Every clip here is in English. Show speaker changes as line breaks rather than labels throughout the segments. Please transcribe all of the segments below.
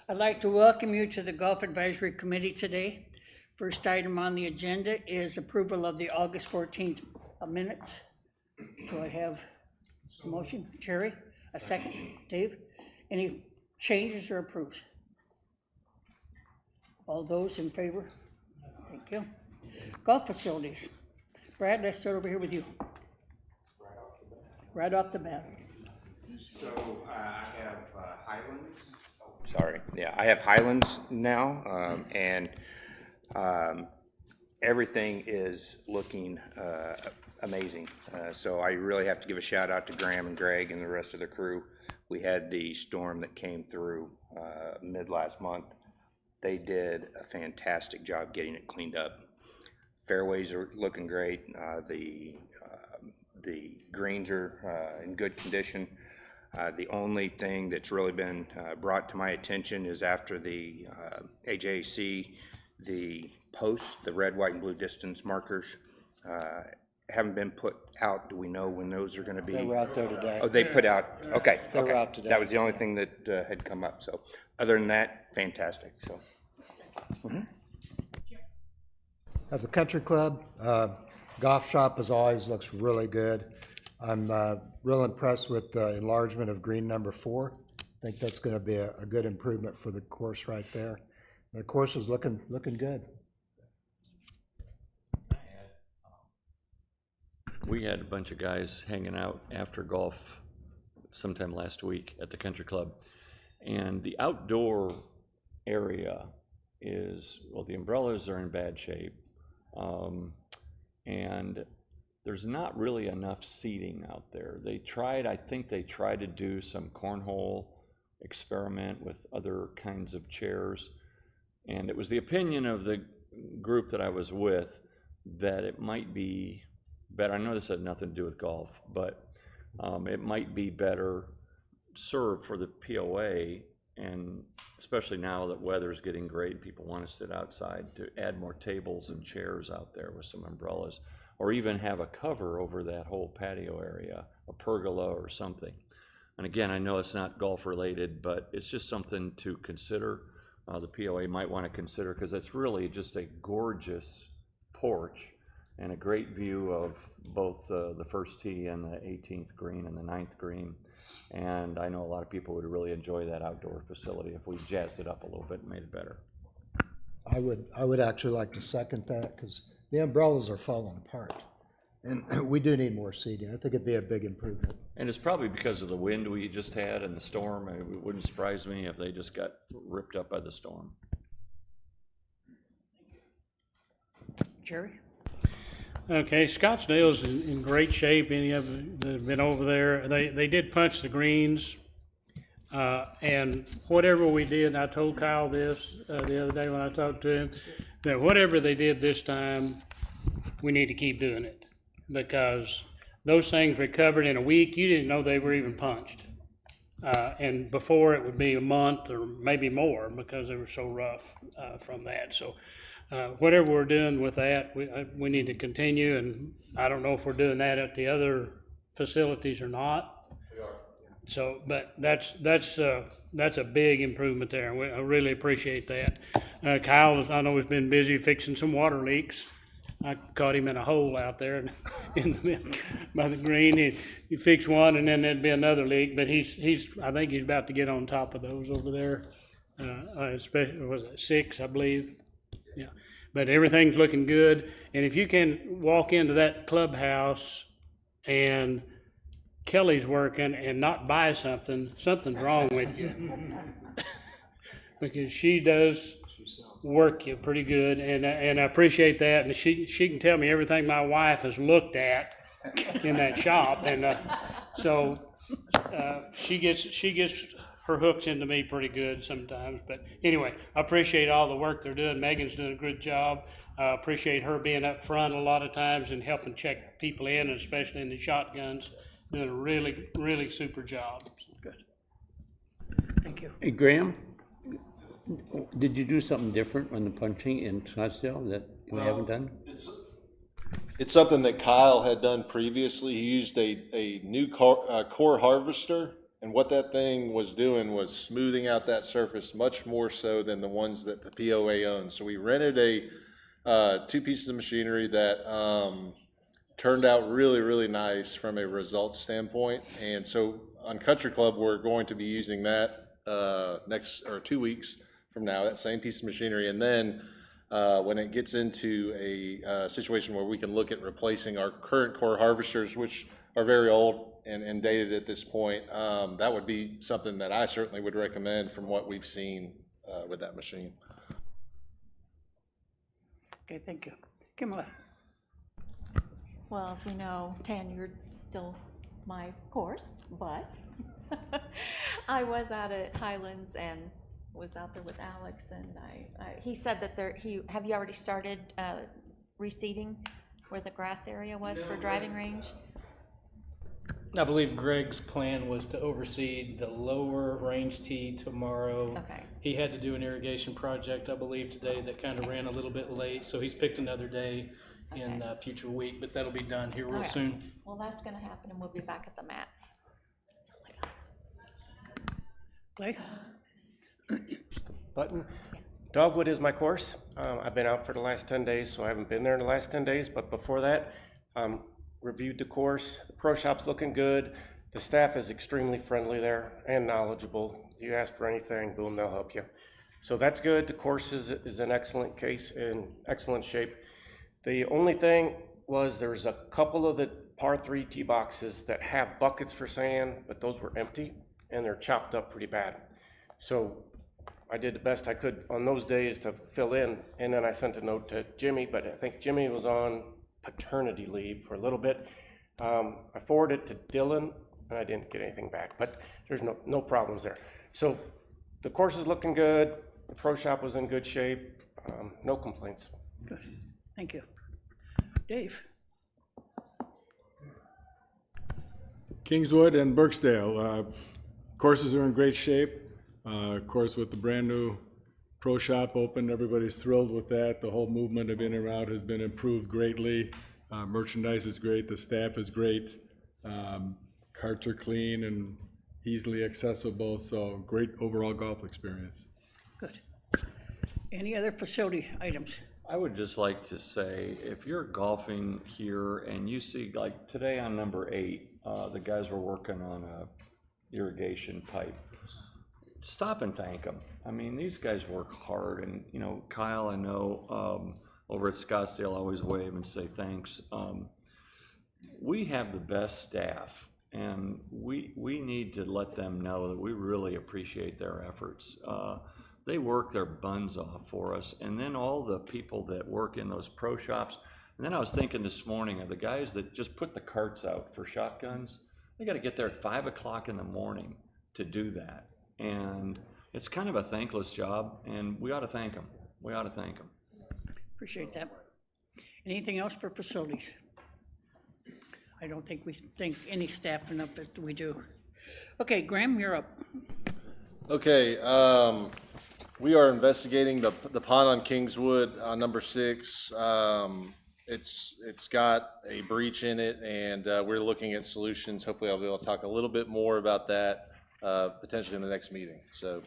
I'd like to welcome you to the Golf Advisory Committee today. First item on the agenda is approval of the August 14th minutes. Do I have a motion? Jerry? A second? Dave? Any changes or approves? All those in favor? Thank you. Golf facilities. Brad, let's start over here with you. Right off the bat.
So I have Highlands. Sorry, yeah, I have Highlands now, and everything is looking amazing. So I really have to give a shout out to Graham and Greg and the rest of the crew. We had the storm that came through mid last month. They did a fantastic job getting it cleaned up. Fairways are looking great. The greens are in good condition. The only thing that's really been brought to my attention is after the AJC, the posts, the red, white, and blue distance markers, haven't been put out. Do we know when those are going to be?
They were out there today.
Oh, they put out. Okay.
They were out today.
That was the only thing that had come up. So, other than that, fantastic. So.
As a country club, golf shop as always looks really good. I'm real impressed with the enlargement of green number 4. I think that's going to be a good improvement for the course right there. The course is looking good.
We had a bunch of guys hanging out after golf sometime last week at the country club, and the outdoor area is, well, the umbrellas are in bad shape, and there's not really enough seating out there. I think they tried to do some cornhole experiment with other kinds of chairs, and it was the opinion of the group that I was with that it might be better. I know this had nothing to do with golf, but it might be better served for the POA, and especially now that weather's getting great and people want to sit outside, to add more tables and chairs out there with some umbrellas, or even have a cover over that whole patio area, a pergola or something. And again, I know it's not golf related, but it's just something to consider. The POA might want to consider, because it's really just a gorgeous porch and a great view of both the first tee and the 18th green and the 9th green. And I know a lot of people would really enjoy that outdoor facility if we jazzed it up a little bit and made it better.
I would actually like to second that, because the umbrellas are falling apart, and we do need more seating. I think it'd be a big improvement.
And it's probably because of the wind we just had and the storm. It wouldn't surprise me if they just got ripped up by the storm.
Jerry?
Okay, Scottsdale's in great shape. Any of you that have been over there, they did punch the greens, and whatever we did, and I told Kyle this the other day when I talked to him, that whatever they did this time, we need to keep doing it, because those things recovered in a week. You didn't know they were even punched, and before it would be a month or maybe more, because they were so rough from that. So whatever we're doing with that, we need to continue, and I don't know if we're doing that at the other facilities or not. We are. So, but that's a big improvement there, and I really appreciate that. Kyle, I know, has been busy fixing some water leaks. I caught him in a hole out there by the green. He fixed one, and then there'd be another leak. But I think he's about to get on top of those over there. Especially, was it 6, I believe? Yeah. But everything's looking good. And if you can walk into that clubhouse and Kelly's working and not buy something's wrong with you. Because she does work you pretty good, and I appreciate that. And she can tell me everything my wife has looked at in that shop, and so she gets her hooks into me pretty good sometimes. But anyway, I appreciate all the work they're doing. Megan's doing a good job. I appreciate her being up front a lot of times and helping check people in, and especially in the shotguns, doing a really, really super job.
Good. Thank you.
Hey, Graham, did you do something different on the punching in Scottsdale that we haven't done?
It's something that Kyle had done previously. He used a new core harvester, and
And what that thing was doing was smoothing out that surface much more so than the ones that the POA owns. So we rented two pieces of machinery that turned out really, really nice from a results standpoint. And so on Country Club, we're going to be using that next 2 weeks from now, that same piece of machinery. And then when it gets into a situation where we can look at replacing our current core harvesters, which are very old and dated at this point, that would be something that I certainly would recommend from what we've seen with that machine.
Okay, thank you. Kimla?
Well, as we know, tenured still my course, but I was out at Highlands and was out there with Alex, and he said that have you already started reseeding where the grass area was for driving range?
I believe Greg's plan was to oversee the lower range tee tomorrow.
Okay.
He had to do an irrigation project, I believe, today that kind of ran a little bit late, so he's picked another day in a future week, but that'll be done here real soon.
Well, that's going to happen, and we'll be back at the mats.
Clay?
Button. Dogwood is my course. I've been out for the last 10 days, so I haven't been there in the last 10 days, but before that, reviewed the course. The pro shop's looking good. The staff is extremely friendly there and knowledgeable. You ask for anything, boom, they'll help you. So that's good. The course is in excellent case, in excellent shape. The only thing was there's a couple of the par 3 tee boxes that have buckets for sand, but those were empty and they're chopped up pretty bad. So I did the best I could on those days to fill in, and then I sent a note to Jimmy, but I think Jimmy was on paternity leave for a little bit. I forwarded it to Dylan and I didn't get anything back, but there's no problems there. So the course is looking good. The pro shop was in good shape. No complaints.
Good, thank you. Dave?
Kingswood and Burksdale, courses are in great shape. Of course, with the brand new pro shop open, everybody's thrilled with that. The whole movement of in and out has been improved greatly. Merchandise is great, the staff is great. Carts are clean and easily accessible, so great overall golf experience.
Good. Any other facility items?
I would just like to say, if you're golfing here and you see, like today on number 8, the guys were working on a irrigation pipe. Stop and thank them. I mean, these guys work hard, and you know, Kyle, I know over at Scottsdale, I always wave and say thanks. We have the best staff, and we need to let them know that we really appreciate their efforts. They work their buns off for us, and then all the people that work in those pro shops. And then I was thinking this morning of the guys that just put the carts out for shotguns. They got to get there at 5 o'clock in the morning to do that. And it's kind of a thankless job, and we ought to thank them. We ought to thank them.
Appreciate that. Anything else for facilities? I don't think we thank any staff enough that we do. Okay, Graham, you're up.
Okay, we are investigating the pond on Kingswood on number 6. It's got a breach in it, and we're looking at solutions. Hopefully I'll be able to talk a little bit more about that potentially in the next meeting. So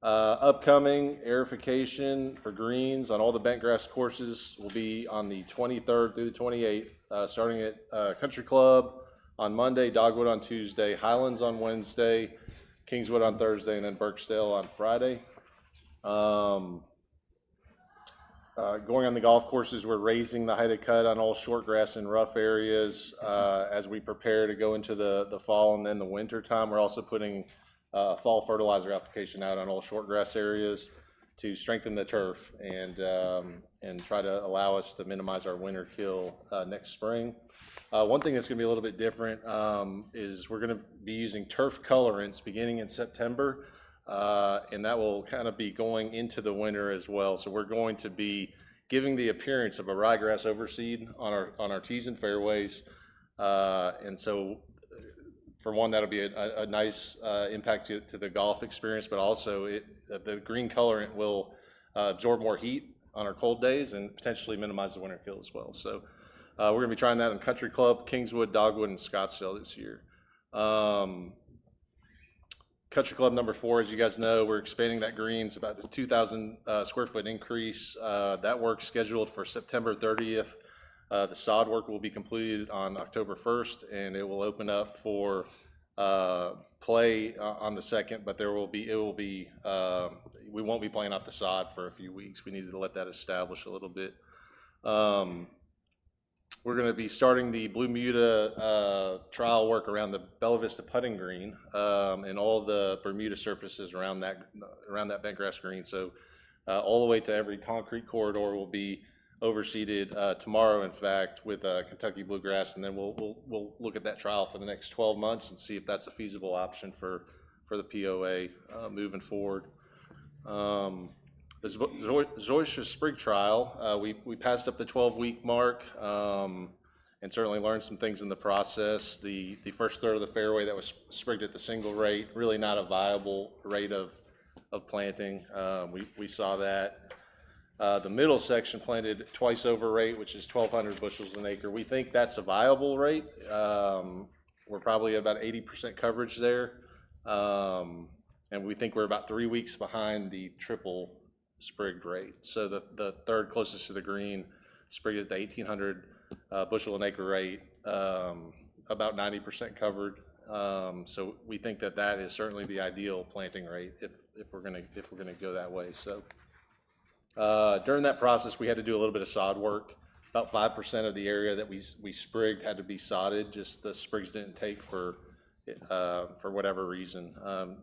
upcoming aerification for greens on all the bent grass courses will be on the 23rd through the 28th, starting at Country Club on Monday, Dogwood on Tuesday, Highlands on Wednesday, Kingswood on Thursday, and then Burksdale on Friday. Going on the golf courses, we're raising the height of cut on all short grass and rough areas as we prepare to go into the fall and then the winter time. We're also putting fall fertilizer application out on all short grass areas to strengthen the turf and try to allow us to minimize our winter kill next spring. One thing that's going to be a little bit different is we're going to be using turf colorants beginning in September. And that will kind of be going into the winter as well. So we're going to be giving the appearance of a ryegrass overseed on our tees and fairways. And so for one, that'll be a nice impact to the golf experience, but also the green colorant will absorb more heat on our cold days and potentially minimize the winter kill as well. So we're going to be trying that in Country Club, Kingswood, Dogwood, and Scottsdale this year. Country Club number 4, as you guys know, we're expanding that green. It's about a 2,000 square foot increase. That work's scheduled for September 30th. The sod work will be completed on October 1st, and it will open up for play on the 2nd, but we won't be playing off the sod for a few weeks. We needed to let that establish a little bit. We're going to be starting the Blue Muta trial work around the Bella Vista putting green and all the Bermuda surfaces around that bent grass green. So all the way to every concrete corridor will be overseeded tomorrow, in fact, with Kentucky bluegrass, and then we'll look at that trial for the next 12 months and see if that's a feasible option for the POA moving forward. The Zoysia sprig trial, we passed up the 12-week mark and certainly learned some things in the process. The first third of the fairway that was sprigged at the single rate, really not a viable rate of planting. We saw that. The middle section planted twice over rate, which is 1,200 bushels an acre. We think that's a viable rate. We're probably about 80% coverage there. And we think we're about 3 weeks behind the triple sprigged rate. So the third closest to the green sprigged at the 1,800 bushel an acre rate, about 90% covered. So we think that is certainly the ideal planting rate if we're gonna go that way. So during that process, we had to do a little bit of sod work. About 5% of the area that we sprigged had to be sodded. Just the sprigs didn't take for whatever reason.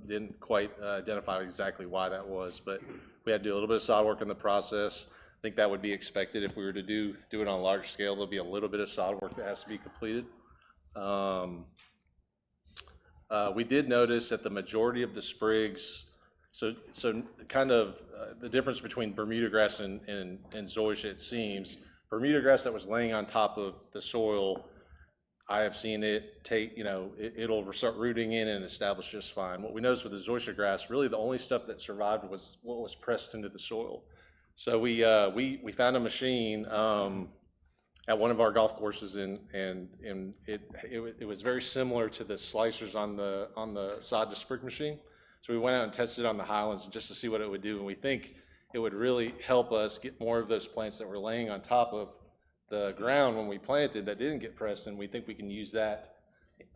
Didn't quite identify exactly why that was, but we had to do a little bit of sod work in the process. I think that would be expected if we were to do it on a large scale. There'll be a little bit of sod work that has to be completed. We did notice that the majority of the sprigs, so kind of the difference between Bermuda grass and zoysia, it seems, Bermuda grass that was laying on top of the soil, I have seen it take, it'll start rooting in and establish just fine. What we noticed with the zoysia grass, really the only stuff that survived was what was pressed into the soil. So we found a machine at one of our golf courses, and it was very similar to the slicers on the sod to sprig machine. So we went out and tested it on the Highlands just to see what it would do, and we think it would really help us get more of those plants that were laying on top of the ground when we planted that didn't get pressed, and we think we can use that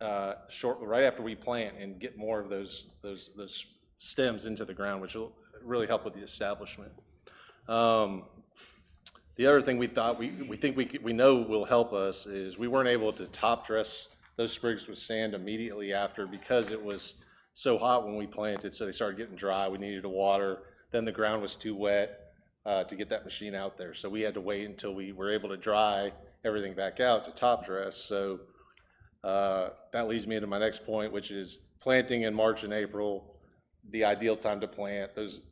right after we plant and get more of those stems into the ground, which will really help with the establishment. The other thing we know will help us is we weren't able to top dress those sprigs with sand immediately after because it was so hot when we planted, so they started getting dry. We needed to water. Then the ground was too wet to get that machine out there. So we had to wait until we were able to dry everything back out to top dress. So that leads me into my next point, which is planting in March and April, the ideal time to plant. Those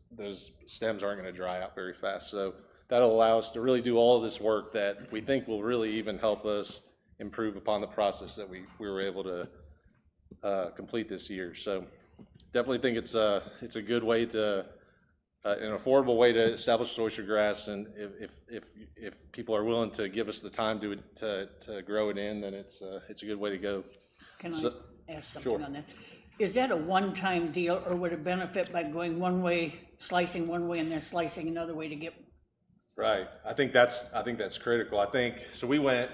stems aren't going to dry out very fast. So that'll allow us to really do all of this work that we think will really even help us improve upon the process that we were able to complete this year. So definitely think it's a good way to an affordable way to establish zoysia grass, and if people are willing to give us the time to grow it in, then it's a good way to go.
Can I ask something on that? Is that a one-time deal, or would it benefit by going one way, slicing one way, and then slicing another way to get?
Right. I think that's critical. I think so. We went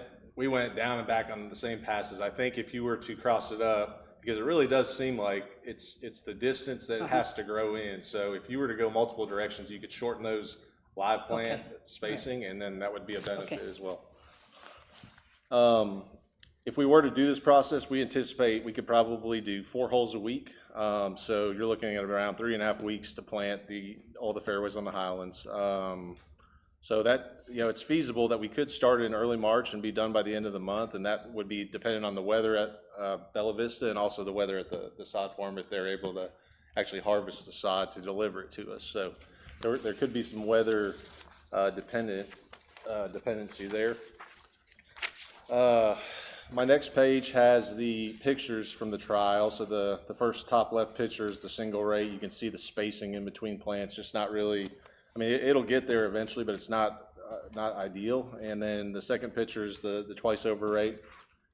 down and back on the same passes. I think if you were to cross it up, because it really does seem like it's the distance that it has to grow in. So if you were to go multiple directions, you could shorten those live plant spacing, and then that would be a benefit as well. If we were to do this process, we anticipate we could probably do 4 holes a week. So you're looking at around 3.5 weeks to plant all the fairways on the Highlands. So that, it's feasible that we could start in early March and be done by the end of the month, and that would be dependent on the weather at Bella Vista and also the weather at the sod farm, if they're able to actually harvest the sod to deliver it to us. So there could be some weather dependency there. My next page has the pictures from the trial. So the first top left picture is the single rate. You can see the spacing in between plants, just not really, I mean, it'll get there eventually, but it's not ideal. And then the second picture is the twice over rate.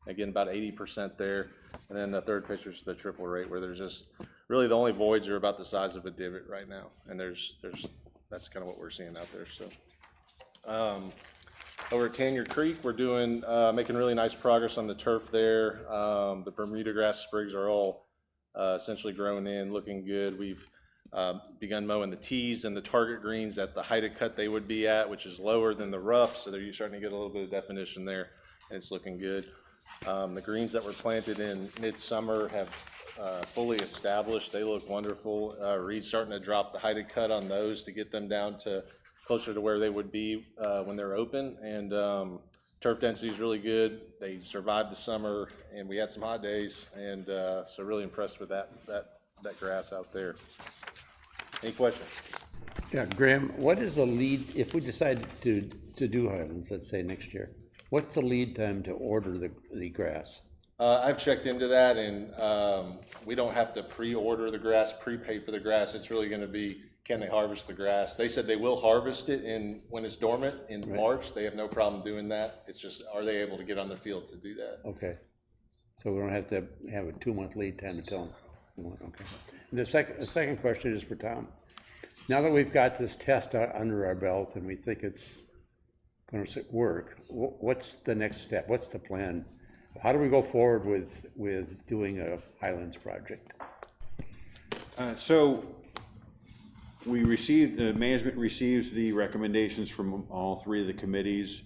Again, about 80% there. And then the third picture is the triple rate, where there's just really the only voids are about the size of a divot right now, and that's kind of what we're seeing out there, so. Over at Tanyard Creek, we're doing, making really nice progress on the turf there. The Bermuda grass sprigs are all essentially growing in, looking good. We've begun mowing the tees and the target greens at the height of cut they would be at, which is lower than the rough, so they're starting to get a little bit of definition there, and it's looking good. The greens that were planted in midsummer have fully established. They look wonderful. Reed's starting to drop the height of cut on those to get them down to closer to where they would be when they're open, and turf density is really good. They survived the summer, and we had some hot days, and so really impressed with that grass out there. Any questions?
Yeah, Graham, what is the lead, if we decide to do Highlands, let's say next year, what's the lead time to order the grass?
I've checked into that, and we don't have to pre-order the grass, prepay for the grass. It's really gonna be, can they harvest the grass? They said they will harvest it when it's dormant in March. They have no problem doing that. It's just, are they able to get on their field to do that?
Okay, so we don't have to have a 2-month lead time to tell them. Okay. And the second question is for Tom. Now that we've got this test under our belt and we think it's going to work, what's the next step? What's the plan? How do we go forward with doing a Highlands project?
So the management receives the recommendations from all 3 of the committees.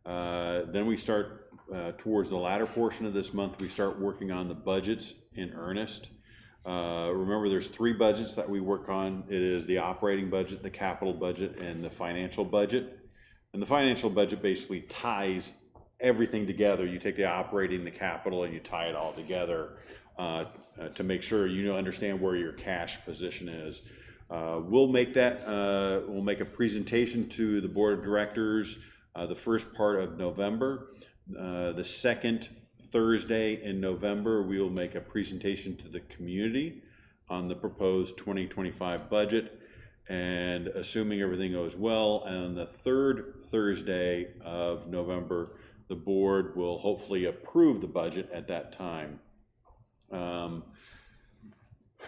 Then we start towards the latter portion of this month, we start working on the budgets in earnest. Remember, there's 3 budgets that we work on. It is the operating budget, the capital budget, and the financial budget. And the financial budget basically ties everything together. You take the operating, the capital, and you tie it all together to make sure you understand where your cash position is. We'll make a presentation to the board of directors the first part of November. The second Thursday in November, we will make a presentation to the community on the proposed 2025 budget, and assuming everything goes well, and the third Thursday of November, the board will hopefully approve the budget at that time.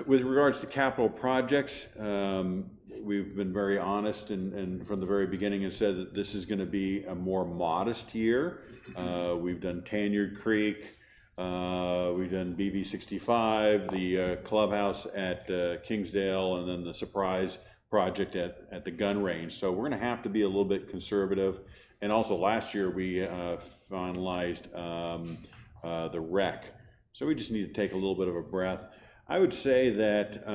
With regards to capital projects, we've been very honest and from the very beginning and said that this is going to be a more modest year. We've done Tanyard Creek, we've done BV 65, the clubhouse at Kingsdale, and then the surprise project at the gun range. So we're going to have to be a little bit conservative. And also last year we finalized the rec. So we just need to take a little bit of a breath. I would say that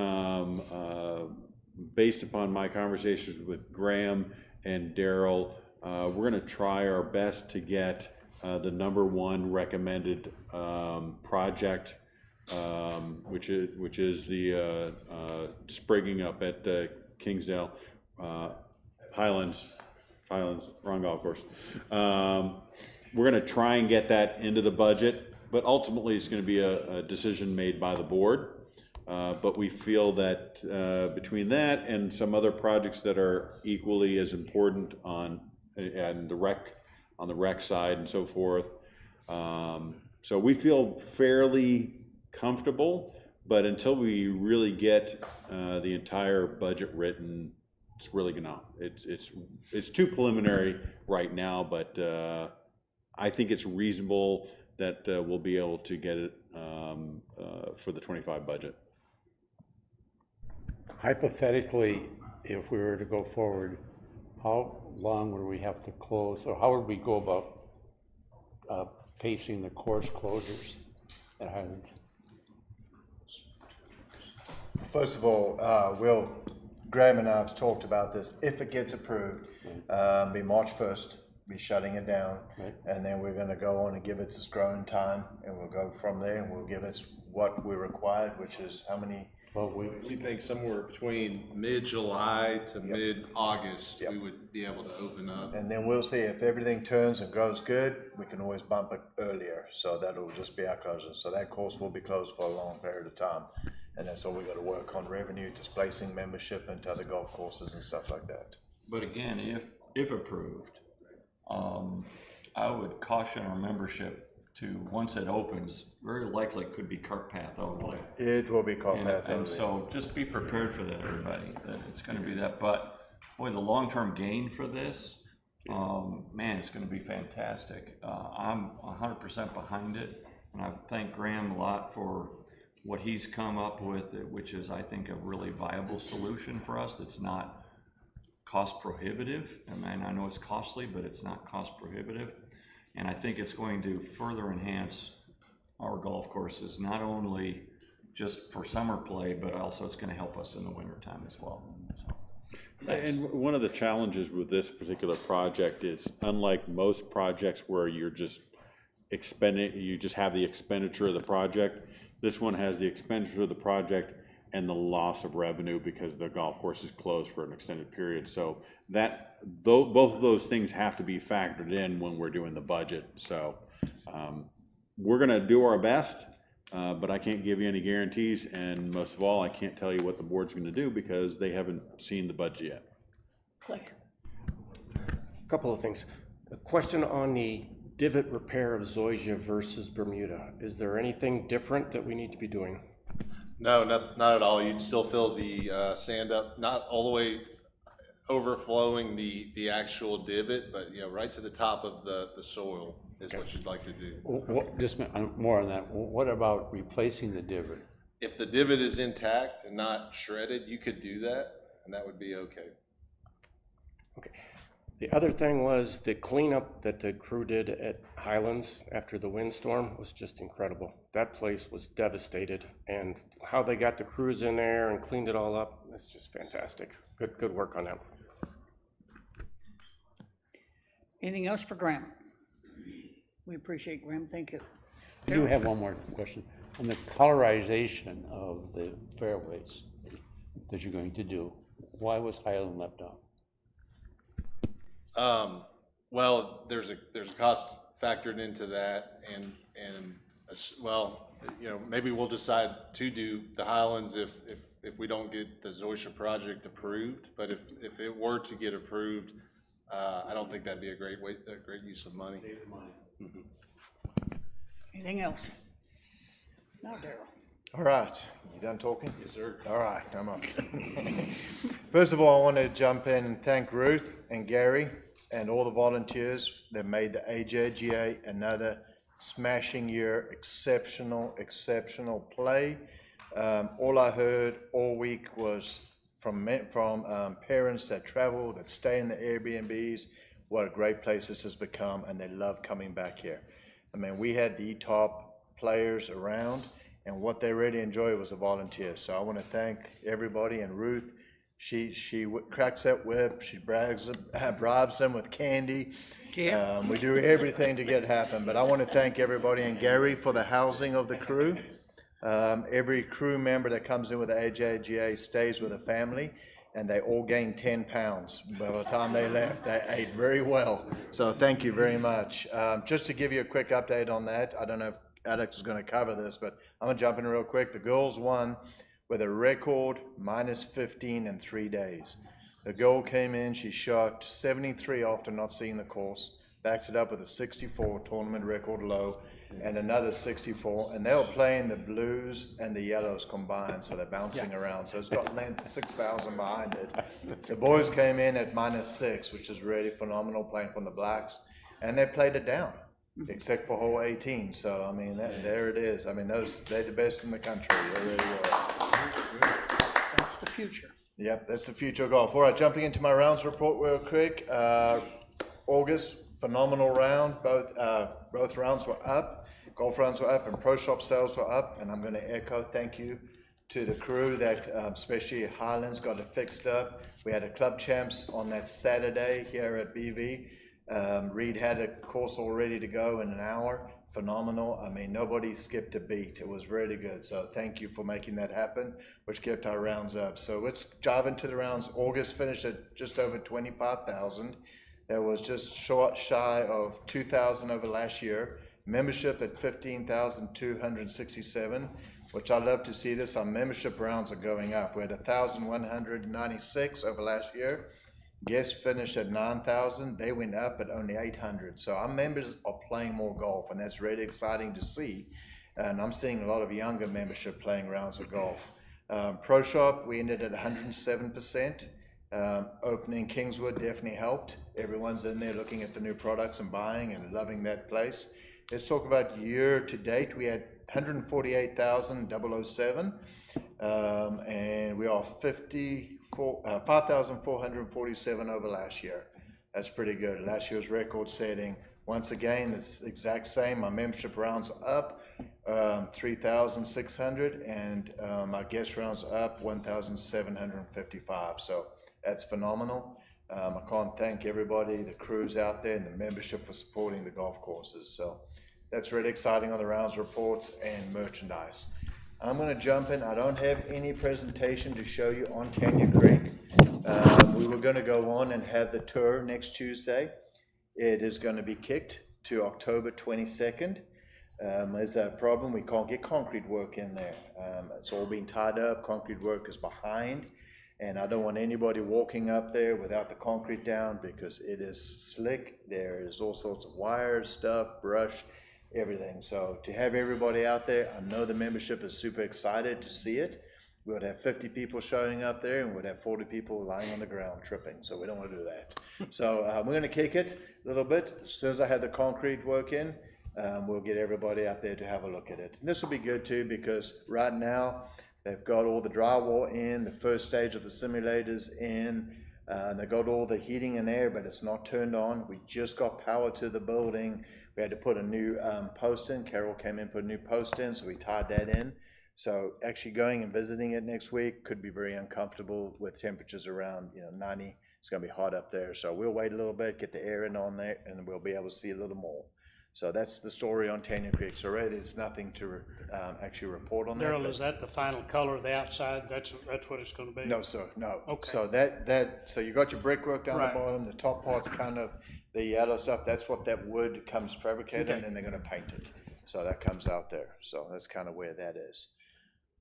based upon my conversations with Graham and Daryl, we're going to try our best to get the #1 recommended project, which is the sprigging up at Kingsdale, Highlands, wrong golf course. We're going to try and get that into the budget, but ultimately it's going to be a decision made by the board. But we feel that between that and some other projects that are equally as important on the rec side and so forth, so we feel fairly comfortable. But until we really get the entire budget written, it's really it's too preliminary right now. But I think it's reasonable that we'll be able to get it for the 25 budget.
Hypothetically, if we were to go forward, how long would we have to close, or how would we go about pacing the course closures at Highlands?
First of all, Graham and I have talked about this. If it gets approved, be March 1st, be shutting it down, and then we're going to go on and give it its growing time, and we'll go from there, and we'll give it what we required, which is how many?
Well, we think somewhere between mid-July to mid-August, we would be able to open up.
And then we'll see if everything turns and grows good, we can always bump it earlier. So that'll just be our closure. So that course will be closed for a long period of time. And that's all we got to work on: revenue, displacing membership into other golf courses and stuff like that.
But again, if approved, I would caution our membership to, once it opens, very likely it could be cart path only.
It will be called
And,
Path
and
Elevate.
so just be prepared for that, everybody, that it's gonna be that, but boy, the long-term gain for this, man, it's gonna be fantastic. I'm 100% behind it, and I thank Graham a lot for what he's come up with, which is, I think, a really viable solution for us that's not cost prohibitive. I mean, I know it's costly, but it's not cost prohibitive. And I think it's going to further enhance our golf courses, not only just for summer play, but also it's gonna help us in the wintertime as well. So,
And one of the challenges with this particular project is, unlike most projects where you're just you just have the expenditure of the project, this one has the expenditure of the project and the loss of revenue because the golf course is closed for an extended period. So both of those things have to be factored in when we're doing the budget. So we're gonna do our best, but I can't give you any guarantees, and most of all, I can't tell you what the board's gonna do because they haven't seen the budget yet.
Clay.
Couple of things. A question on the divot repair of Zoysia versus Bermuda. Is there anything different that we need to be doing?
No, not at all. You'd still fill the sand up, not all the way overflowing the actual divot, but right to the top of the soil is what you'd like to do.
Just more on that. What about replacing the divot?
If the divot is intact and not shredded, you could do that, and that would be okay.
Okay. The other thing was the cleanup that the crew did at Highlands after the windstorm was just incredible. That place was devastated, and how they got the crews in there and cleaned it all up, that's just fantastic. Good work on that.
Anything else for Graham? We appreciate Graham, thank you.
I do have one more question. On the colorization of the fairways that you're going to do, why was Highland left out?
Well, there's a cost factored into that, and well, maybe we'll decide to do the Highlands if we don't get the Zoysia project approved. But if it were to get approved, I don't think that'd be a great use of money.
Save the money.
Mm-hmm.
Anything else? Now, Darrell.
All right, you done talking?
Yes, sir.
All right, I'm up. First of all, I want to jump in and thank Ruth and Gary and all the volunteers that made the AJGA another smashing year, exceptional play. All I heard all week was from parents that travel, that stay in the Airbnbs, what a great place this has become, and they love coming back here. I mean, we had the top players around, and what they really enjoyed was the volunteers. So I want to thank everybody, and Ruth, she cracks that whip, she bribes them with candy.
Yeah.
We do everything to get it happen, but I want to thank everybody, and Gary for the housing of the crew. Every crew member that comes in with the AJGA stays with a family, and they all gained 10 pounds. By the time they left, they ate very well. So thank you very much. Just to give you a quick update on that, I don't know if Alex is going to cover this, but I'm going to jump in real quick. The girls won with a record -15 in 3 days. The girl came in, she shot 73 after not seeing the course, backed it up with a 64 tournament record low, and another 64, and they were playing the blues and the yellows combined, so they're bouncing around. So it's got length 6,000 behind it. The boys came in at -6, which is really phenomenal, playing from the blacks, and they played it down, except for hole 18. So I mean, there it is. I mean, they're the best in the country. They really were.
That's the future.
Yep, that's the future of golf. All right, jumping into my rounds report real quick. August, phenomenal round. Both rounds were up. Golf rounds were up and pro shop sales were up. And I'm going to echo thank you to the crew that, especially Highlands, got it fixed up. We had a club champs on that Saturday here at BV. Reed had a course all ready to go in an hour. Phenomenal. I mean, nobody skipped a beat. It was really good. So thank you for making that happen, which kept our rounds up. So let's dive into the rounds. August finished at just over 25,000. That was just short shy of 2,000 over last year. Membership at 15,267, which I love to see this. Our membership rounds are going up. We had 1,196 over last year. Guests finished at 9,000. They went up at only 800. So our members are playing more golf, and that's really exciting to see. and I'm seeing a lot of younger membership playing rounds of golf. Pro Shop, we ended at 107%. Opening Kingswood definitely helped. Everyone's in there looking at the new products and buying and loving that place. Let's talk about year to date. We had 148,007, and we are 5,447 over last year. That's pretty good. Last year's record setting. Once again, it's the exact same. My membership rounds up 3,600, and my guest rounds up 1,755. So that's phenomenal. I can't thank everybody, the crews out there, and the membership for supporting the golf courses. So that's really exciting on the rounds reports and merchandise. I'm going to jump in. I don't have any presentation to show you on Tanya Creek. We were going to go on and have the tour next Tuesday. It is going to be kicked to October 22nd. There's a problem. We can't get concrete work in there. It's all been tied up. Concrete work is behind. And I don't want anybody walking up there without the concrete down because it is slick. There is all sorts of wires, stuff, brush, everything. So to have everybody out there, I know the membership is super excited to see it. We would have 50 people showing up there and we'd have 40 people lying on the ground tripping. So we don't want to do that. So we're going to kick it a little bit. As soon as I have the concrete work in, we'll get everybody out there to have a look at it. And this will be good too because right now they've got all the drywall in, the first stage of the simulators in, and they got all the heating and air, but it's not turned on. We just got power to the building. We had to put a new post in. Carol came in, put a new post in, so we tied that in. So actually going and visiting it next week could be very uncomfortable with temperatures around 90. It's going to be hot up there. So we'll wait a little bit, get the air in on there, and we'll be able to see a little more. So that's the story on Tanya Creek. So really there's nothing to actually report on that.
Daryl, is that the final color of the outside? That's what it's going to be?
No, sir, no.
Okay.
So so you got your brickwork down the bottom, the top part's kind of the yellow stuff, that's what that wood comes fabricated, and then they're gonna paint it. So that comes out there. So that's kind of where that is.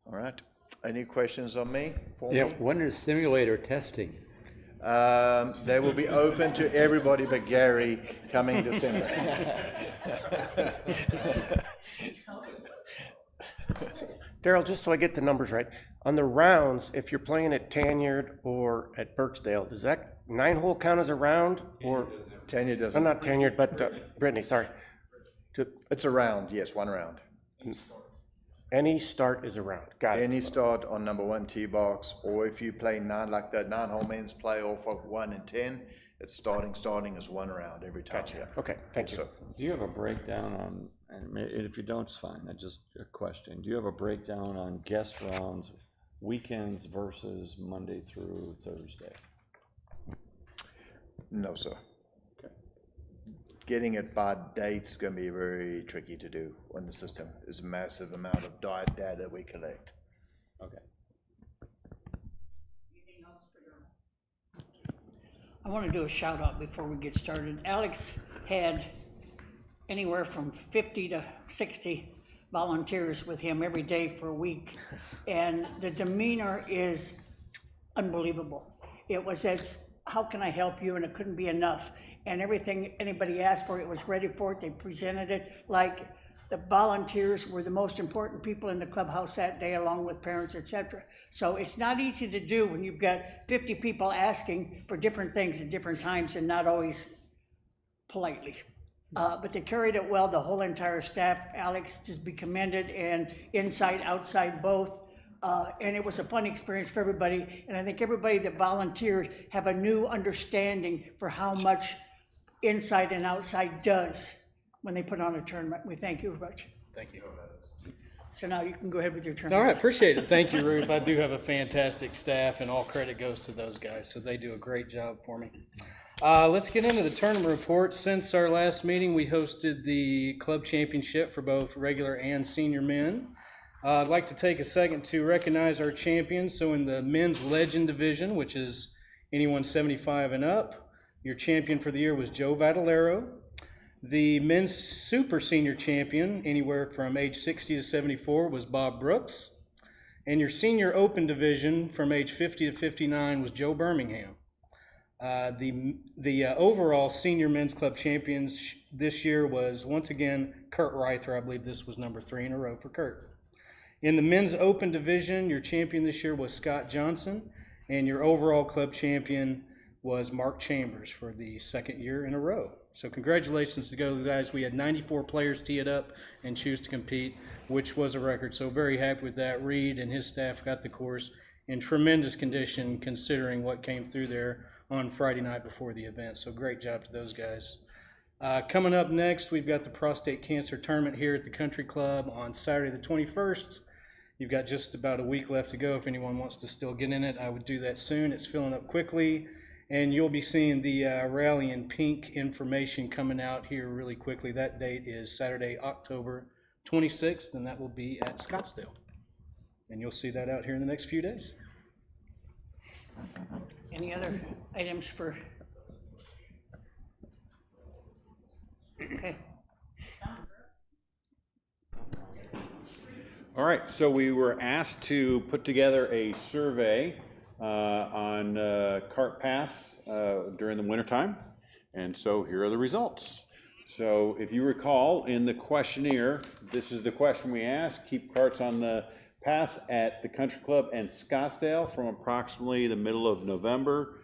All right, any questions on me?
Yeah, when is simulator testing?
They will be open to everybody but Gary coming December.
Daryl, just so I get the numbers right, on the rounds, if you're playing at Tanyard or at Birchdale, does that 9-hole count as a round? Or
Tanyard doesn't.
I'm not Tanyard, but Brittany, sorry.
It's a round, yes, one round.
Any start is a round. Got it.
Any start on number 1 tee box, or if you play 9 like that 9-hole men's play off of 1 and 10, it's starting is 1 round every time.
Gotcha. Okay, thank you.
So,
Do you have a breakdown on, and if you don't, it's fine, I just a question. Do you have a breakdown on guest rounds, weekends versus Monday through Thursday?
no, sir. Getting it by dates is going to be very tricky to do when the system is a massive amount of data we collect.
Okay.
I want to do a shout out before we get started. Alex had anywhere from 50 to 60 volunteers with him every day for a week, and the demeanor is unbelievable. It was as, how can I help you? And it couldn't be enough. And everything anybody asked for, it was ready for it. They presented it like the volunteers were the most important people in the clubhouse that day, along with parents, etc. So it's not easy to do when you've got 50 people asking for different things at different times and not always politely. But they carried it well, the whole entire staff. Alex is to be commended, and inside, outside, both. And it was a fun experience for everybody. And I think everybody that volunteered have a new understanding for how much inside and outside does when they put on a tournament. We thank you very much.
Thank you.
So now you can go ahead with your turn.
All right, appreciate it. Thank you, Ruth. I do have a fantastic staff, and all credit goes to those guys, so they do a great job for me. Let's get into the tournament report. Since our last meeting, we hosted the club championship for both regular and senior men. I'd like to take a second to recognize our champions. So in the men's legend division, which is anyone 75 and up, your champion for the year was Joe Vadalero. The men's super senior champion, anywhere from age 60 to 74, was Bob Brooks. And your senior open division from age 50 to 59 was Joe Birmingham. The overall senior men's club champions this year was once again Kurt Reither. I believe this was number 3 in a row for Kurt. In the men's open division, your champion this year was Scott Johnson, and your overall club champion was Mark Chambers for the 2nd year in a row. So congratulations to those guys. We had 94 players tee it up and choose to compete, which was a record. So very happy with that. Reed and his staff got the course in tremendous condition considering what came through there on Friday night before the event. So great job to those guys. Coming up next, we've got the prostate cancer tournament here at the Country Club on Saturday the 21st. You've got just about a week left to go. If anyone wants to still get in it, I would do that soon. It's filling up quickly. And you'll be seeing the Rally in Pink information coming out here really quickly. That date is Saturday, October 26th, and that will be at Scottsdale. And you'll see that out here in the next few days.
Any other items for? Okay.
All right, so we were asked to put together a survey on cart paths during the wintertime, and so here are the results. So if you recall, in the questionnaire, this is the question we asked: keep carts on the paths at the Country Club and Scottsdale from approximately the middle of November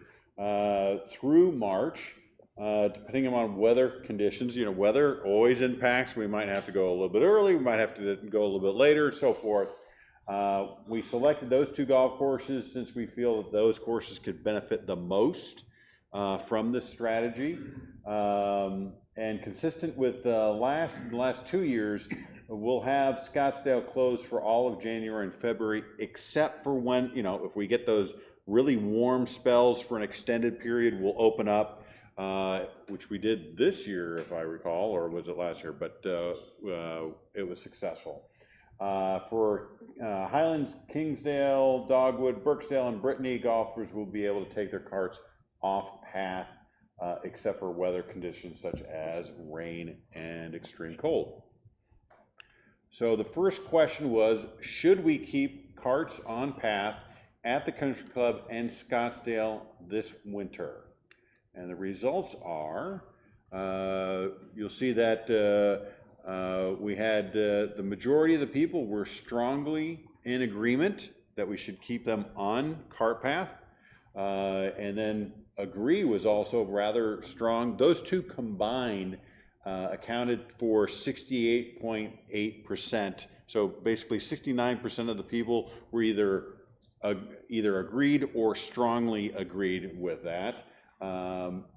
through March, depending on weather conditions. You know, weather always impacts. We might have to go a little bit early, we might have to go a little bit later, so forth. We selected those 2 golf courses since we feel that those courses could benefit the most from this strategy. And consistent with the last 2 years, we'll have Scottsdale closed for all of January and February, except for when, you know, if we get those really warm spells for an extended period, we'll open up, which we did this year, if I recall, or was it last year, but it was successful. For Highlands, Kingsdale, Dogwood, Birksdale, and Brittany, golfers will be able to take their carts off path, except for weather conditions such as rain and extreme cold. So the first question was, should we keep carts on path at the Country Club and Scottsdale this winter? And the results are, you'll see that we had the majority of the people were strongly in agreement that we should keep them on cart path. And then agree was also rather strong. Those 2 combined accounted for 68.8%. So basically 69% of the people were either agreed or strongly agreed with that.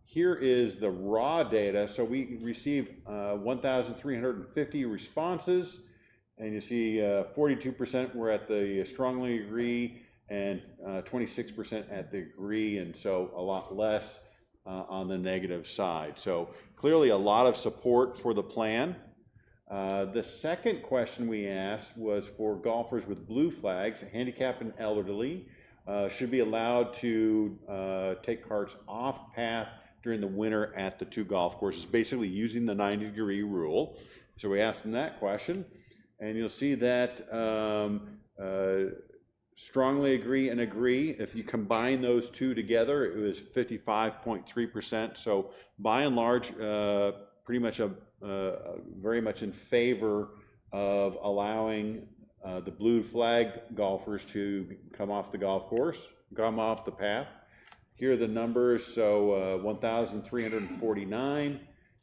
Here is the raw data. So we received 1,350 responses, and you see 42% were at the strongly agree and 26% at the agree, and so a lot less on the negative side. So clearly a lot of support for the plan. The second question we asked was for golfers with blue flags, handicapped and elderly, should be allowed to take carts off path during the winter at the 2 golf courses, basically using the 90-degree rule. So we asked them that question, and you'll see that strongly agree and agree, if you combine those 2 together, it was 55.3%. So by and large, pretty much very much in favor of allowing the blue flag golfers to come off the golf course, come off the path. Here are the numbers. So 1,349,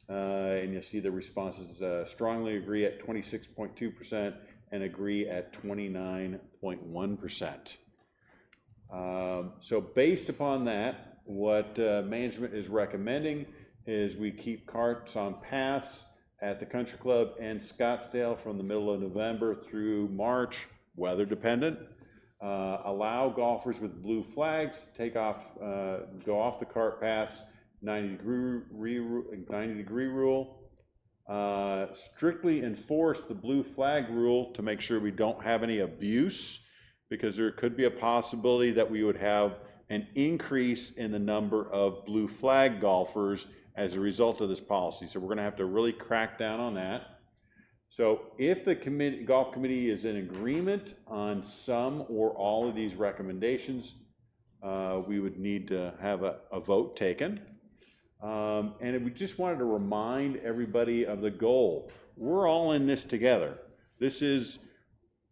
and you'll see the responses strongly agree at 26.2% and agree at 29.1%. So based upon that, what management is recommending is we keep carts on paths at the Country Club and Scottsdale from the middle of November through March, weather dependent. Allow golfers with blue flags to go off the cart paths, 90-degree rule. Strictly enforce the blue flag rule to make sure we don't have any abuse, because there could be a possibility that we would have an increase in the number of blue flag golfers as a result of this policy. So we're going to have to really crack down on that. So if the golf committee is in agreement on some or all of these recommendations, we would need to have a vote taken. And we just wanted to remind everybody of the goal. We're all in this together. This is,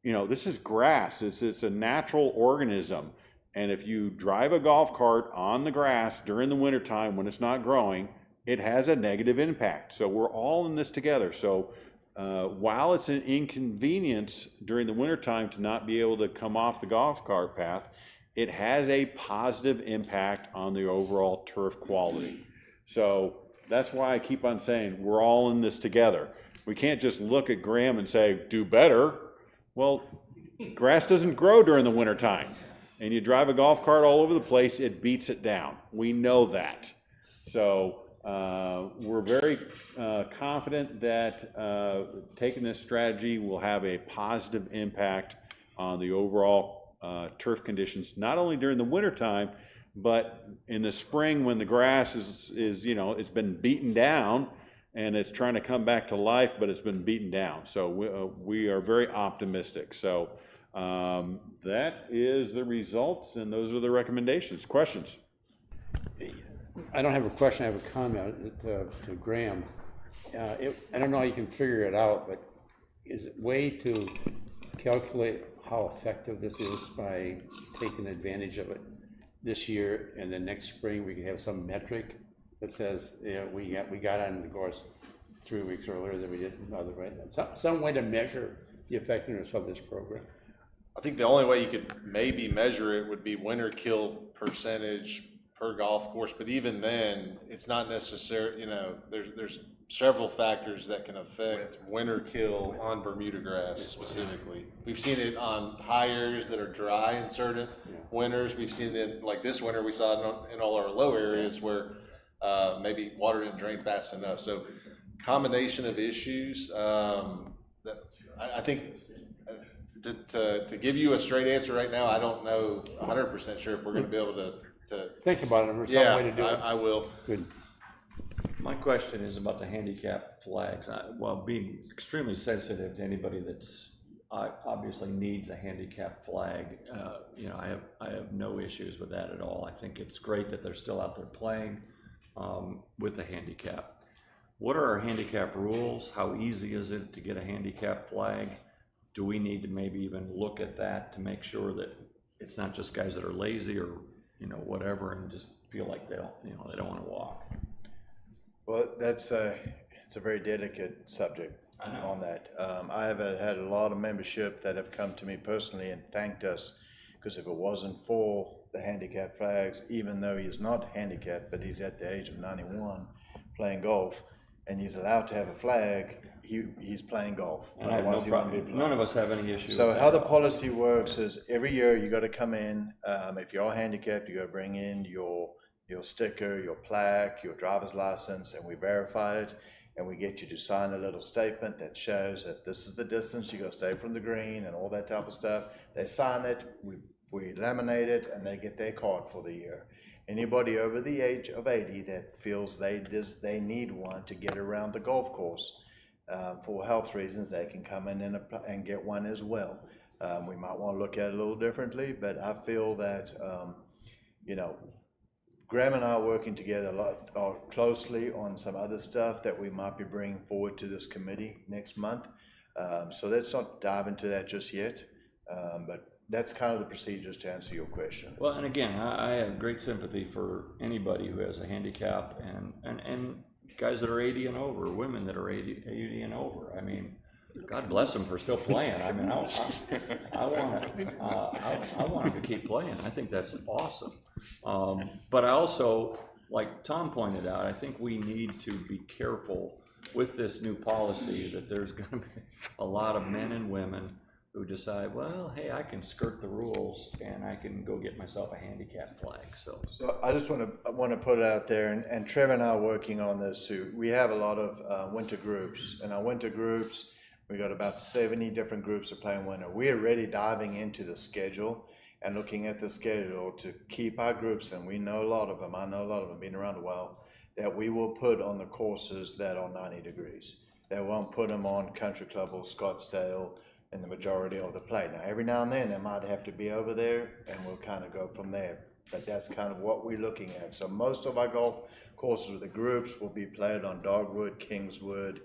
this is grass. It's a natural organism. And if you drive a golf cart on the grass during the wintertime when it's not growing, it has a negative impact. So we're all in this together. So while it's an inconvenience during the wintertime to not be able to come off the golf cart path, it has a positive impact on the overall turf quality. So that's why I keep on saying we're all in this together. We can't just look at Graham and say, do better. Well, grass doesn't grow during the wintertime. And you drive a golf cart all over the place, it beats it down. We know that. So we're very confident that taking this strategy will have a positive impact on the overall turf conditions, not only during the wintertime, but in the spring when the grass is it's been beaten down and it's trying to come back to life, but it's been beaten down. So we are very optimistic. So that is the results, and those are the recommendations. Questions?
I don't have a question, I have a comment to Graham. I don't know how you can figure it out, but is it way to calculate how effective this is by taking advantage of it this year, and then next spring we can have some metric that says, we got on the course 3 weeks earlier than we did another way? Some way to measure the effectiveness of this program.
I think the only way you could maybe measure it would be winter kill percentage per golf course, but even then, it's not necessary, there's several factors that can affect winter kill on Bermuda grass specifically. We've seen it on high areas that are dry in certain winters. We've seen it, like this winter, we saw it in all our low areas where maybe water didn't drain fast enough. So combination of issues that I think to give you a straight answer right now, I don't know 100% sure if we're going to be able to
think about it. Or some way to do it.
I will.
Good.
My question is about the handicap flags. Being extremely sensitive to anybody that's obviously needs a handicap flag, I have no issues with that at all. I think it's great that they're still out there playing with the handicap. What are our handicap rules? How easy is it to get a handicap flag? Do we need to maybe even look at that to make sure that it's not just guys that are lazy or whatever and just feel like they don't want to walk?
Well, it's a very delicate subject on that. I have had a lot of membership that have come to me personally and thanked us, because if it wasn't for the handicap flags, even though he's not handicapped, but he's at the age of 91 playing golf, and he's allowed to have a flag, he's playing golf.
And I have no problem. None of us have any issue.
So how the policy works is every year you got to come in. If you're handicapped, you got to bring in your sticker, your plaque, your driver's license, and we verify it. And we get you to sign a little statement that shows that this is the distance you got to stay from the green and all that type of stuff. They sign it, we laminate it, and they get their card for the year. Anybody over the age of 80 that feels they need one to get around the golf course for health reasons, they can come in and get one as well. We might want to look at it a little differently, but I feel that, Graham and I are working together a lot closely on some other stuff that we might be bringing forward to this committee next month. So let's not dive into that just yet, but that's kind of the procedures to answer your question.
Well, and again, I have great sympathy for anybody who has a handicap and guys that are 80 and over, women that are 80 and over. I mean, God bless them for still playing. I mean, I want them to keep playing. I think that's awesome. But I also, like Tom pointed out, I think we need to be careful with this new policy that there's going to be a lot of men and women who decide, well, hey, I can skirt the rules and I can go get myself a handicap flag. So
I just want to put it out there, and Trevor and I are working on this too. We have a lot of winter groups, and our winter groups, we got about 70 different groups that play in winter. We are already diving into the schedule and looking at the schedule to keep our groups, and we know a lot of them, I know a lot of them, been around a while, that we will put on the courses that are 90 degrees. They won't put them on Country Club or Scottsdale and the majority of the play. Now, every now and then, they might have to be over there, and we'll kind of go from there. but that's kind of what we're looking at. So most of our golf courses with the groups will be played on Dogwood, Kingswood,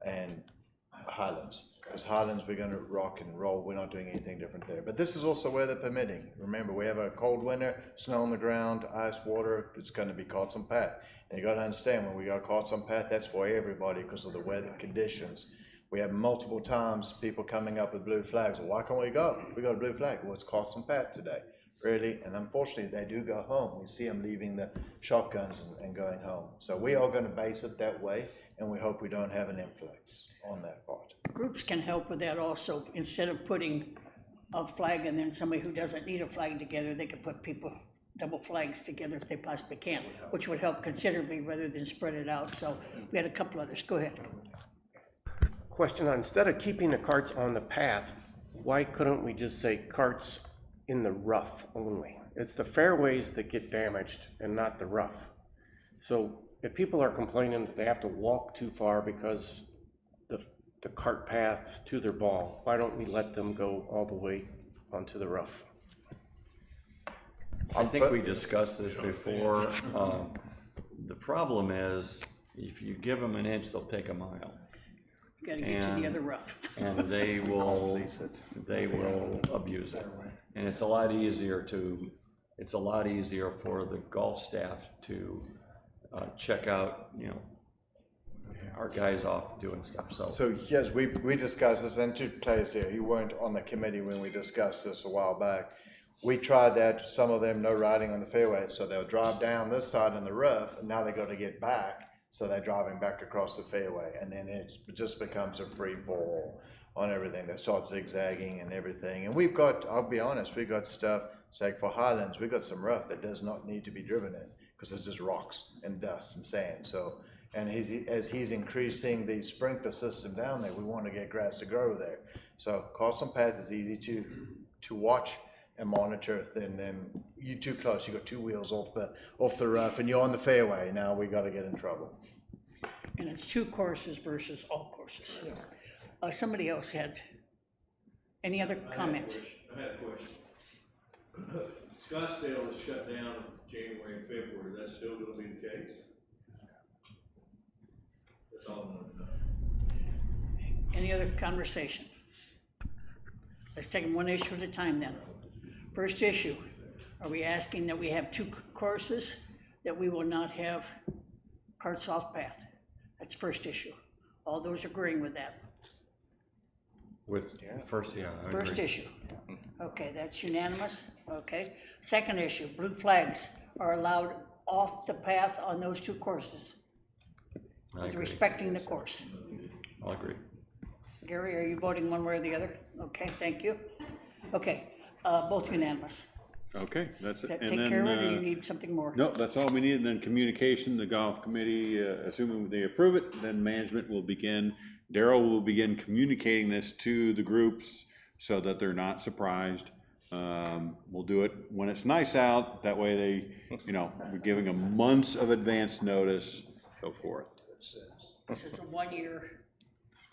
and Highlands. Because Highlands, we're gonna rock and roll, we're not doing anything different there. But this is also weather permitting. Remember, we have a cold winter, snow on the ground, ice, water, it's gonna be carts on path. And you gotta understand, when we got carts on path, that's for everybody because of the weather conditions. We have multiple times people coming up with blue flags. Well, why can't we go? We got a blue flag. Well, it's carts on path today. Really, and unfortunately, they do go home. We see them leaving the shotguns and going home. So we are gonna base it that way, and we hope we don't have an influx on that part.
Groups can help with that also. Instead of putting a flag and then somebody who doesn't need a flag together, they could put double flags together if they possibly can, which would help considerably rather than spread it out. So we had a couple others. Go ahead.
Question on, instead of keeping the carts on the path, why couldn't we just say carts in the rough only? It's the fairways that get damaged and not the rough. So if people are complaining that they have to walk too far because the cart path to their ball, why don't we let them go all the way onto the rough?
I think we discussed this before. The problem is, if you give them an inch, they'll take a mile.
You gotta get to the other rough.
And they will abuse it. And it's a lot easier for the golf staff to check out, our guys off doing stuff,
So yes, we discussed this, and two players there, you weren't on the committee when we discussed this a while back. We tried that, some of them no riding on the fairway, so they'll drive down this side in the rough, and now they got to get back, so they're driving back across the fairway, and then it just becomes a free fall on everything. They start zigzagging and everything, and we've got, I'll be honest, we've got stuff, say for Highlands, we've got some rough that does not need to be driven in, because it's just rocks and dust and sand, so. And as he's increasing the sprinkler system down there, we want to get grass to grow there. So carts on path is easy to watch and monitor. Then you're too close. You got two wheels off the rough, and you're on the fairway. Now we got to get in trouble.
And it's 2 courses versus all courses. Somebody else had any other comments?
I had a question. Scottsdale is shut down in January and February. That's still going to be the case? That's all I want to know.
Any other conversation? Let's take them one issue at a time then. First issue, are we asking that we have 2 courses, that we will not have carts off path? That's first issue. All those agreeing with that?
With first, I
First
agree.
issue. Okay, that's unanimous. Okay. Second issue, blue flags are allowed off the path on those 2 courses.
I agree.
Respecting the course.
I'll agree.
Gary, are you voting one way or the other? Okay, thank you. Okay, both unanimous.
Okay, that's
Does
it.
that
And
take care of it, or
then,
you need something more?
no, that's all we need. And then communication, the golf committee, assuming they approve it, then management will begin, Daryl will begin communicating this to the groups so that they're not surprised. We'll do it when it's nice out. That way they, we're giving them months of advance notice, so forth.
This is a 1-year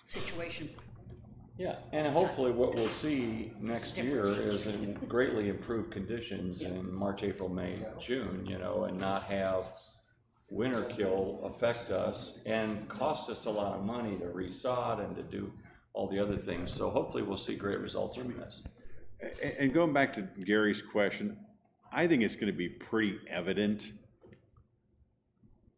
situation.
Yeah, and hopefully what we'll see next year is in greatly improved conditions in March, April, May, June, and not have winter kill affect us and cost us a lot of money to resod and to do all the other things. So hopefully we'll see great results from this.
And going back to Gary's question, I think it's going to be pretty evident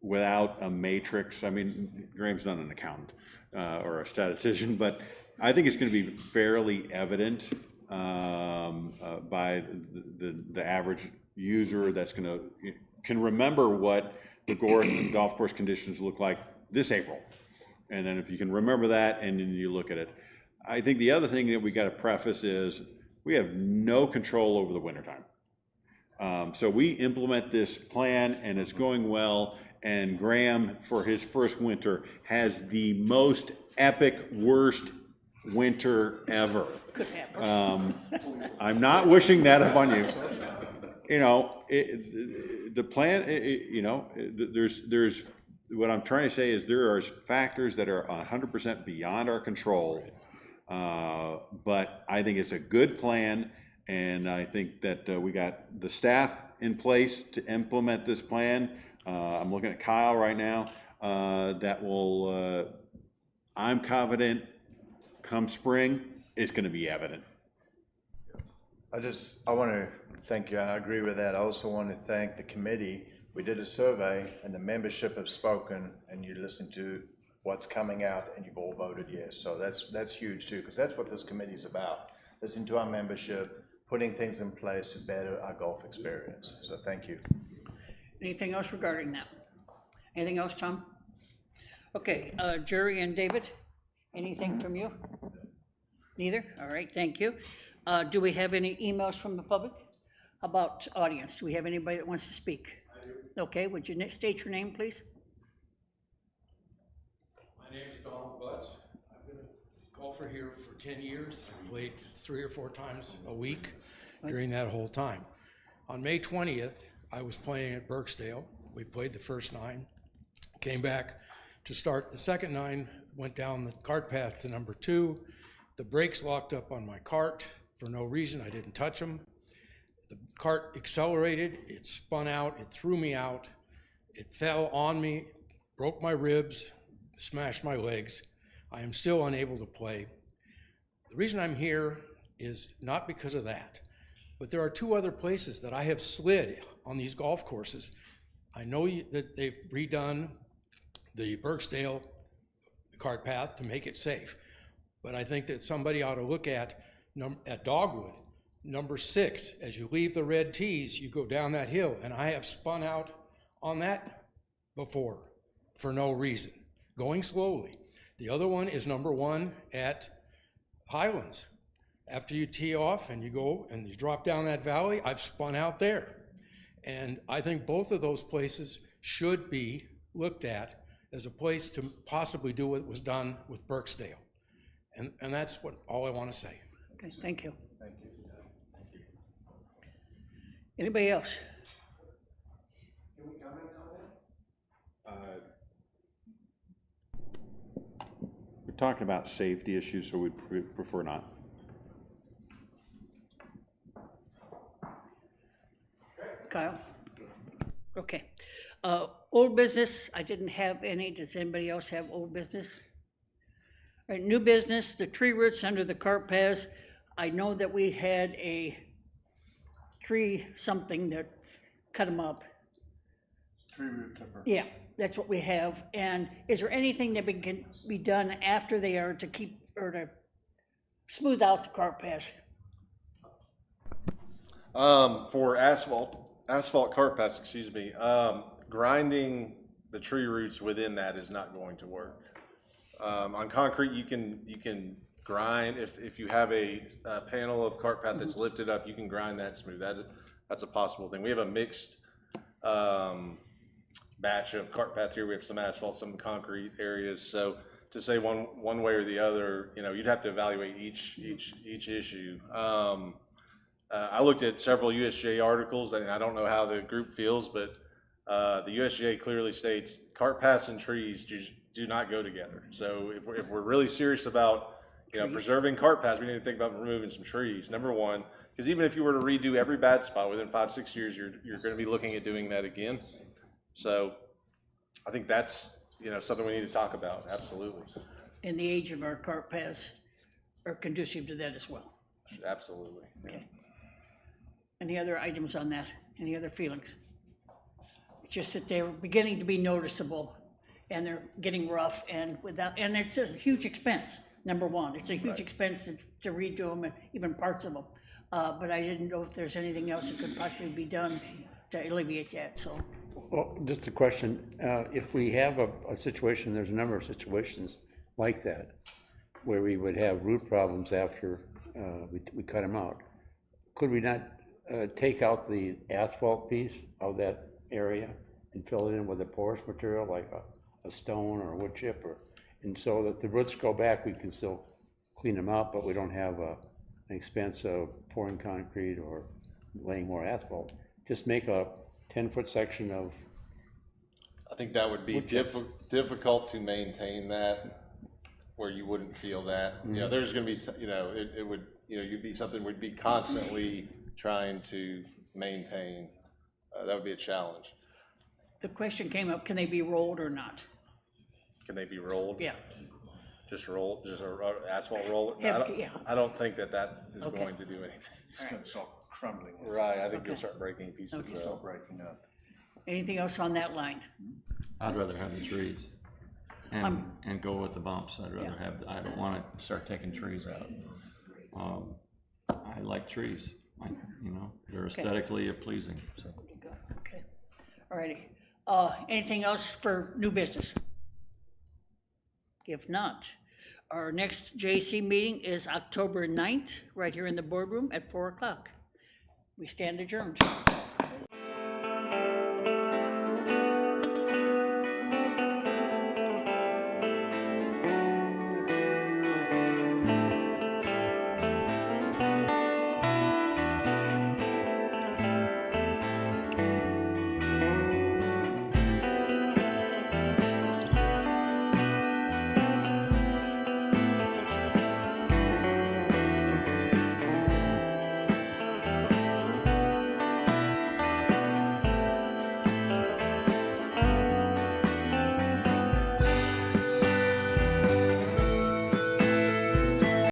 without a matrix. I mean, Graham's not an accountant or a statistician, but I think it's going to be fairly evident by the average user that's can remember what the golf course conditions look like this April. And then if you can remember that and then you look at it. I think the other thing that we got to preface is we have no control over the wintertime. So we implement this plan and it's going well, and Graham, for his first winter, has the most epic, worst winter ever.
Could happen.
I'm not wishing that upon you. The plan, there's, what I'm trying to say is there are factors that are 100% beyond our control, but I think it's a good plan. And I think that we got the staff in place to implement this plan. I'm looking at Kyle right now. That will, I'm confident, come spring, it's going to be evident.
I want to thank you, and I agree with that. I also want to thank the committee. We did a survey, and the membership have spoken, and you listened to what's coming out, and you've all voted yes. So that's huge too, because that's what this committee is about. Listening to our membership, putting things in place to better our golf experience. So thank you.
Anything else regarding that? Anything else, Tom? Okay, Jerry and David, anything from you? Neither? All right, thank you. Do we have any emails from the public about audience? Do we have anybody that wants to speak? Okay, would you state your name, please?
My name's Donald Butts. I've been a golfer here for 10 years. I've played 3 or 4 times a week during that whole time. On May 20th, I was playing at Birksdale. We played the first 9, came back to start the second 9, went down the cart path to number 2. The brakes locked up on my cart for no reason. I didn't touch them. The cart accelerated, it spun out, it threw me out, it fell on me, broke my ribs, smashed my legs. I am still unable to play. The reason I'm here is not because of that, but there are 2 other places that I have slid on these golf courses. I know that they've redone the Birksdale cart path to make it safe, but I think that somebody ought to look at Dogwood, number 6. As you leave the red tees, you go down that hill, and I have spun out on that before for no reason, going slowly. The other one is number 1 at Highlands. After you tee off and you go and you drop down that valley, I've spun out there. And I think both of those places should be looked at as a place to possibly do what was done with Birksdale. And that's all I want to say.
Okay, thank you. Thank you. Anybody else?
Can we comment on that?
We're talking about safety issues, so we'd prefer not.
Kyle? Okay. Old business, I didn't have any. Does anybody else have old business? All right, new business, the tree roots under the cart paths. I know that we had a tree something that cut them up.
Tree root clipper.
Yeah, that's what we have. And is there anything that can be done after they are to keep, or to smooth out the cart paths?
For asphalt cart paths, excuse me, grinding the tree roots within that is not going to work. On concrete, you can grind, if you have a panel of cart path that's lifted up, you can grind that smooth. That's a possible thing. We have a mixed batch of cart path here. We have some asphalt, some concrete areas. So to say one way or the other, you'd have to evaluate each issue. I looked at several USGA articles, and I don't know how the group feels, but the USGA clearly states cart paths and trees do not go together. So if we're really serious about preserving cart paths, we need to think about removing some trees, number 1, because even if you were to redo every bad spot within 5-6 years, you're going to be looking at doing that again. So I think that's something we need to talk about, absolutely.
And the age of our cart paths are conducive to that as well.
Absolutely.
Okay. Any other items on that? Any other feelings? It's just that they're beginning to be noticeable, and they're getting rough, and and it's a huge expense. Number 1, it's a huge expense to redo them, and even parts of them. But I didn't know if there's anything else that could possibly be done to alleviate that. So.
Well, just a question. If we have a situation, there's a number of situations like that, where we would have root problems after we cut them out. Could we not take out the asphalt piece of that area and fill it in with a porous material like a stone or a wood chip, and so that the roots go back, we can still clean them out, but we don't have an expense of pouring concrete or laying more asphalt. Just make a 10-foot section of.
I think that would be difficult to maintain that, where you wouldn't feel that. There's going to be, it would you know, you'd be something we'd be constantly trying to maintain. That would be a challenge.
The question came up, can they be rolled or not?
Can they be rolled?
Yeah.
Just roll, just a asphalt roll?
Yeah.
I don't think that is
Okay.
going to do anything.
It's gonna start crumbling.
Right, I think
Okay.
you'll start breaking pieces
Okay.
up.
Start breaking up.
Anything else on that line?
I'd rather have the trees and go with the bumps. I'd rather have, I don't want to start taking trees out. I like trees, you know, they're aesthetically pleasing, so.
Okay, all righty. Anything else for new business? If not, our next JC meeting is October 9th, right here in the boardroom at 4 o'clock. We stand adjourned.